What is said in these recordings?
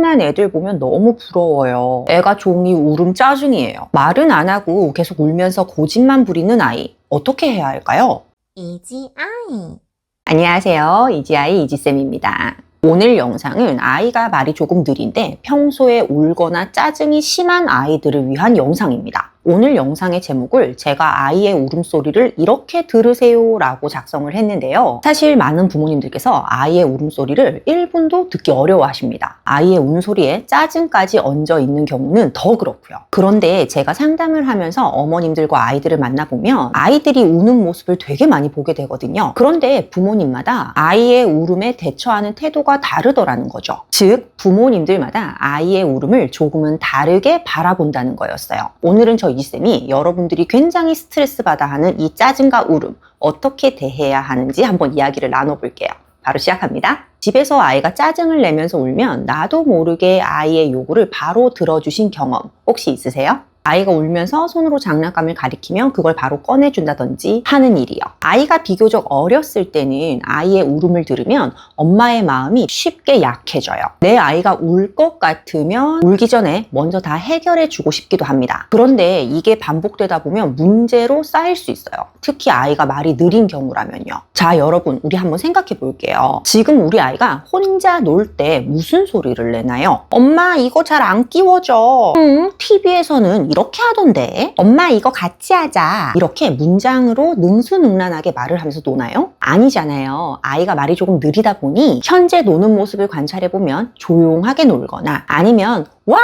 혼난 애들 보면 너무 부러워요. 애가 종이 울음 짜증이에요. 말은 안 하고 계속 울면서 고집만 부리는 아이. 어떻게 해야 할까요? 이지아이. 안녕하세요. 이지아이 이지쌤입니다. 오늘 영상은 아이가 말이 조금 느린데 평소에 울거나 짜증이 심한 아이들을 위한 영상입니다. 오늘 영상의 제목을 제가 아이의 울음소리를 이렇게 들으세요 라고 작성을 했는데요. 사실 많은 부모님들께서 아이의 울음소리를 1분도 듣기 어려워하십니다. 아이의 울음소리에 짜증까지 얹어 있는 경우는 더 그렇고요. 그런데 제가 상담을 하면서 어머님들과 아이들을 만나보면 아이들이 우는 모습을 되게 많이 보게 되거든요. 그런데 부모님마다 아이의 울음에 대처하는 태도가 다르더라는 거죠. 즉 부모님들마다 아이의 울음을 조금은 다르게 바라본다는 거였어요. 오늘은 저 이쌤이 여러분들이 굉장히 스트레스 받아 하는 이 짜증과 울음 어떻게 대해야 하는지 한번 이야기를 나눠볼게요. 바로 시작합니다. 집에서 아이가 짜증을 내면서 울면 나도 모르게 아이의 요구를 바로 들어주신 경험 혹시 있으세요? 아이가 울면서 손으로 장난감을 가리키면 그걸 바로 꺼내준다든지 하는 일이요. 아이가 비교적 어렸을 때는 아이의 울음을 들으면 엄마의 마음이 쉽게 약해져요. 내 아이가 울 것 같으면 울기 전에 먼저 다 해결해주고 싶기도 합니다. 그런데 이게 반복되다 보면 문제로 쌓일 수 있어요. 특히 아이가 말이 느린 경우라면요. 자, 여러분 우리 한번 생각해 볼게요. 지금 우리 아이가 혼자 놀 때 무슨 소리를 내나요? 엄마 이거 잘 안 끼워져. TV에서는 이렇게 하던데. 엄마 이거 같이 하자. 이렇게 문장으로 능수능란하게 말을 하면서 노나요? 아니잖아요. 아이가 말이 조금 느리다 보니 현재 노는 모습을 관찰해보면 조용하게 놀거나 아니면 와,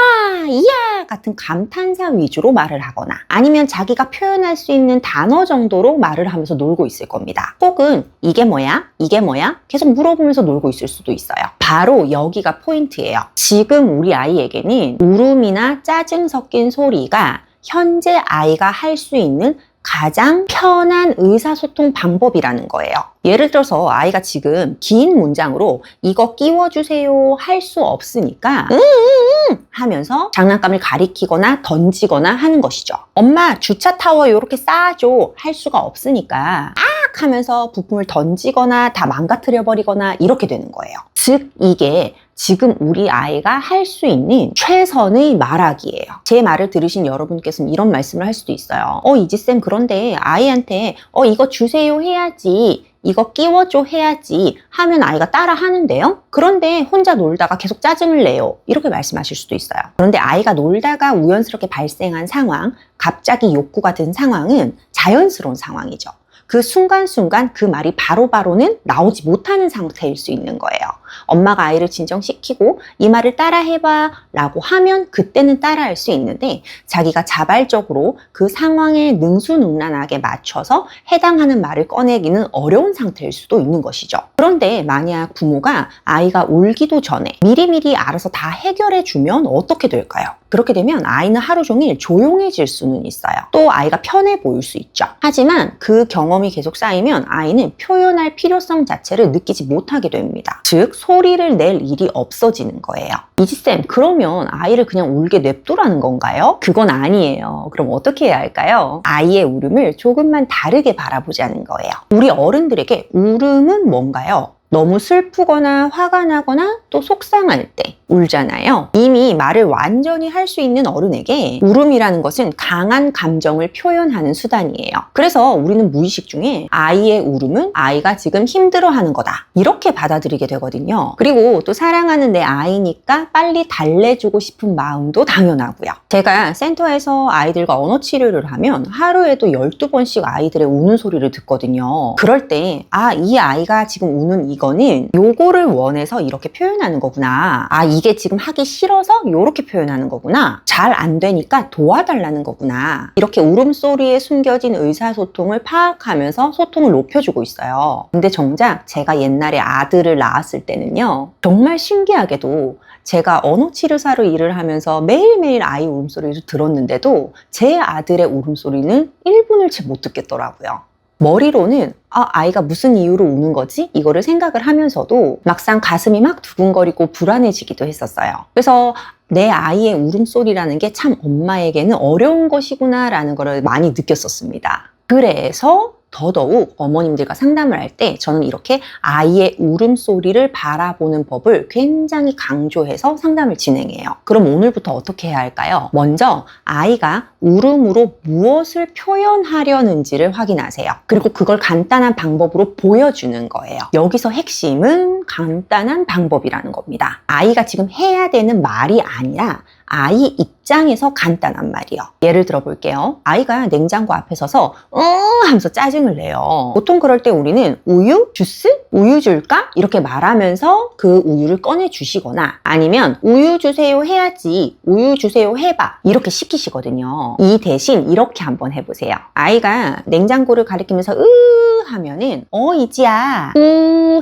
이야 같은 감탄사 위주로 말을 하거나 아니면 자기가 표현할 수 있는 단어 정도로 말을 하면서 놀고 있을 겁니다. 혹은 이게 뭐야? 이게 뭐야? 계속 물어보면서 놀고 있을 수도 있어요. 바로 여기가 포인트예요. 지금 우리 아이에게는 울음이나 짜증 섞인 소리가 현재 아이가 할 수 있는 가장 편한 의사소통 방법이라는 거예요. 예를 들어서 아이가 지금 긴 문장으로 이거 끼워주세요 할 수 없으니까 하면서 장난감을 가리키거나 던지거나 하는 것이죠. 엄마 주차 타워 이렇게 쌓아줘 할 수가 없으니까 악 하면서 부품을 던지거나 다 망가뜨려 버리거나 이렇게 되는 거예요. 즉 이게 지금 우리 아이가 할 수 있는 최선의 말하기예요. 제 말을 들으신 여러분께서는 이런 말씀을 할 수도 있어요. 이지쌤 그런데 아이한테 이거 주세요 해야지 이거 끼워줘 해야지 하면 아이가 따라 하는데요. 그런데 혼자 놀다가 계속 짜증을 내요. 이렇게 말씀하실 수도 있어요. 그런데 아이가 놀다가 우연스럽게 발생한 상황, 갑자기 욕구가 든 상황은 자연스러운 상황이죠. 그 순간순간 그 말이 바로바로는 나오지 못하는 상태일 수 있는 거예요. 엄마가 아이를 진정시키고 이 말을 따라해봐 라고 하면 그때는 따라할 수 있는데 자기가 자발적으로 그 상황에 능수능란하게 맞춰서 해당하는 말을 꺼내기는 어려운 상태일 수도 있는 것이죠. 그런데 만약 부모가 아이가 울기도 전에 미리미리 알아서 다 해결해주면 어떻게 될까요? 그렇게 되면 아이는 하루 종일 조용해질 수는 있어요. 또 아이가 편해 보일 수 있죠. 하지만 그 경험이 계속 쌓이면 아이는 표현할 필요성 자체를 느끼지 못하게 됩니다. 즉 소리를 낼 일이 없어지는 거예요. 이지쌤 그러면 아이를 그냥 울게 냅두라는 건가요? 그건 아니에요. 그럼 어떻게 해야 할까요? 아이의 울음을 조금만 다르게 바라보자는 거예요. 우리 어른들에게 울음은 뭔가요? 너무 슬프거나 화가 나거나 또 속상할 때 울잖아요. 이미 말을 완전히 할 수 있는 어른에게 울음이라는 것은 강한 감정을 표현하는 수단이에요. 그래서 우리는 무의식 중에 아이의 울음은 아이가 지금 힘들어하는 거다 이렇게 받아들이게 되거든요. 그리고 또 사랑하는 내 아이니까 빨리 달래주고 싶은 마음도 당연하고요. 제가 센터에서 아이들과 언어 치료를 하면 하루에도 12번씩 아이들의 우는 소리를 듣거든요. 그럴 때 이 아이가 지금 우는 이거는 요거를 원해서 이렇게 표현하는 거구나. 이게 지금 하기 싫어서 이렇게 표현하는 거구나. 잘 안 되니까 도와달라는 거구나. 이렇게 울음소리에 숨겨진 의사소통을 파악하면서 소통을 높여주고 있어요. 근데 정작 제가 옛날에 아들을 낳았을 때는요. 정말 신기하게도 제가 언어치료사로 일을 하면서 매일매일 아이 울음소리를 들었는데도 제 아들의 울음소리는 1분을 채 못 듣겠더라고요. 머리로는 아이가 무슨 이유로 우는 거지? 이거를 생각을 하면서도 막상 가슴이 막 두근거리고 불안해지기도 했었어요. 그래서 내 아이의 울음소리라는 게 참 엄마에게는 어려운 것이구나 라는 걸 많이 느꼈었습니다. 그래서 더더욱 어머님들과 상담을 할 때 저는 이렇게 아이의 울음소리를 바라보는 법을 굉장히 강조해서 상담을 진행해요. 그럼 오늘부터 어떻게 해야 할까요? 먼저 아이가 울음으로 무엇을 표현하려는지를 확인하세요. 그리고 그걸 간단한 방법으로 보여주는 거예요. 여기서 핵심은 간단한 방법이라는 겁니다. 아이가 지금 해야 되는 말이 아니라 아이 입장에서 간단한 말이요. 예를 들어 볼게요. 아이가 냉장고 앞에 서서 하면서 짜증을 내요. 보통 그럴 때 우리는 우유? 주스? 우유 줄까? 이렇게 말하면서 그 우유를 꺼내 주시거나 아니면 우유 주세요 해야지 우유 주세요 해봐 이렇게 시키시거든요. 이 대신 이렇게 한번 해보세요. 아이가 냉장고를 가리키면서 하면은 이지야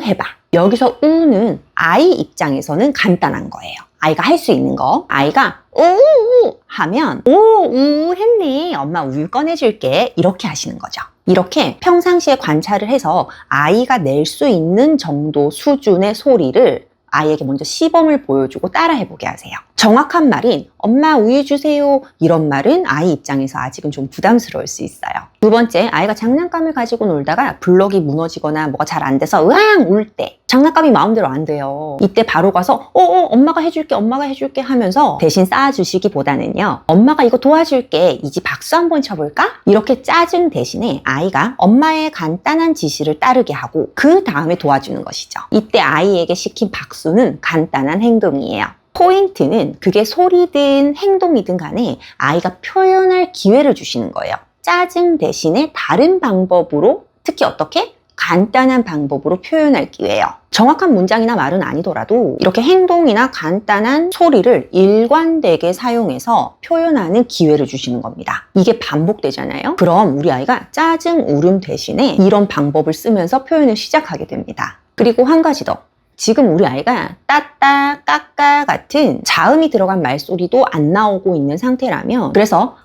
해봐. 여기서 우는 아이 입장에서는 간단한 거예요. 아이가 할 수 있는 거. 아이가 우 하면 우 했네. 엄마 우유 꺼내줄게. 이렇게 하시는 거죠. 이렇게 평상시에 관찰을 해서 아이가 낼 수 있는 정도 수준의 소리를 아이에게 먼저 시범을 보여주고 따라해보게 하세요. 정확한 말인 엄마 우유 주세요 이런 말은 아이 입장에서 아직은 좀 부담스러울 수 있어요. 두 번째, 아이가 장난감을 가지고 놀다가 블럭이 무너지거나 뭐가 잘 안 돼서 으앙 울 때 장난감이 마음대로 안 돼요. 이때 바로 가서 엄마가 해줄게 하면서 대신 쌓아주시기보다는요. 엄마가 이거 도와줄게. 이 집 박수 한번 쳐볼까? 이렇게 짜증 대신에 아이가 엄마의 간단한 지시를 따르게 하고 그 다음에 도와주는 것이죠. 이때 아이에게 시킨 박수는 간단한 행동이에요. 포인트는 그게 소리든 행동이든 간에 아이가 표현할 기회를 주시는 거예요. 짜증 대신에 다른 방법으로, 특히 어떻게? 간단한 방법으로 표현할 기회예요. 정확한 문장이나 말은 아니더라도 이렇게 행동이나 간단한 소리를 일관되게 사용해서 표현하는 기회를 주시는 겁니다. 이게 반복되잖아요. 그럼 우리 아이가 짜증, 울음 대신에 이런 방법을 쓰면서 표현을 시작하게 됩니다. 그리고 한 가지 더. 지금 우리 아이가 따따, 까까 같은 자음이 들어간 말소리도 안 나오고 있는 상태라면 그래서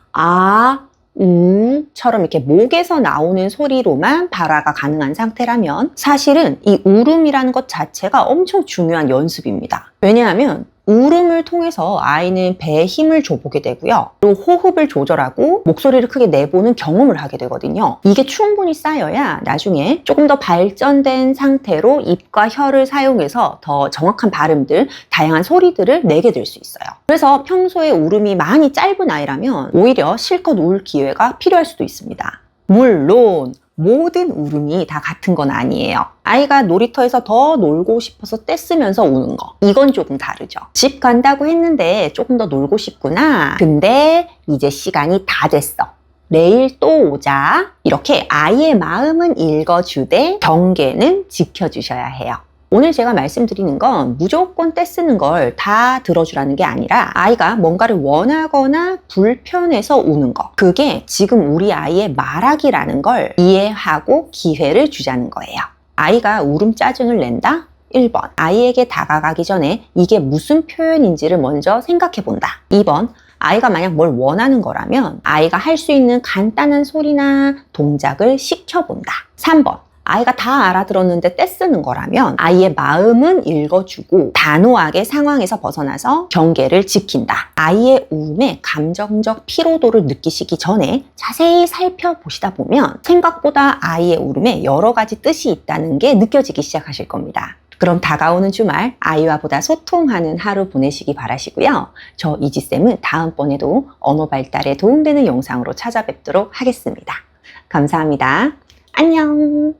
처럼 이렇게 목에서 나오는 소리로만 발화가 가능한 상태라면 사실은 이 울음이라는 것 자체가 엄청 중요한 연습입니다. 왜냐하면 울음을 통해서 아이는 배에 힘을 줘보게 되고요. 그리고 호흡을 조절하고 목소리를 크게 내보는 경험을 하게 되거든요. 이게 충분히 쌓여야 나중에 조금 더 발전된 상태로 입과 혀를 사용해서 더 정확한 발음들, 다양한 소리들을 내게 될 수 있어요. 그래서 평소에 울음이 많이 짧은 아이라면 오히려 실컷 울 기회가 필요할 수도 있습니다. 물론 모든 울음이 다 같은 건 아니에요. 아이가 놀이터에서 더 놀고 싶어서 떼쓰면서 우는 거. 이건 조금 다르죠. 집 간다고 했는데 조금 더 놀고 싶구나. 근데 이제 시간이 다 됐어. 내일 또 오자. 이렇게 아이의 마음은 읽어주되 경계는 지켜주셔야 해요. 오늘 제가 말씀드리는 건 무조건 떼쓰는 걸 다 들어주라는 게 아니라 아이가 뭔가를 원하거나 불편해서 우는 거. 그게 지금 우리 아이의 말하기라는 걸 이해하고 기회를 주자는 거예요. 아이가 울음 짜증을 낸다? 1번. 아이에게 다가가기 전에 이게 무슨 표현인지를 먼저 생각해 본다. 2번. 아이가 만약 뭘 원하는 거라면 아이가 할 수 있는 간단한 소리나 동작을 시켜본다. 3번. 아이가 다 알아들었는데 떼쓰는 거라면 아이의 마음은 읽어주고 단호하게 상황에서 벗어나서 경계를 지킨다. 아이의 울음에 감정적 피로도를 느끼시기 전에 자세히 살펴보시다 보면 생각보다 아이의 울음에 여러 가지 뜻이 있다는 게 느껴지기 시작하실 겁니다. 그럼 다가오는 주말 아이와 보다 소통하는 하루 보내시기 바라시고요. 저 이지쌤은 다음번에도 언어 발달에 도움되는 영상으로 찾아뵙도록 하겠습니다. 감사합니다. 안녕.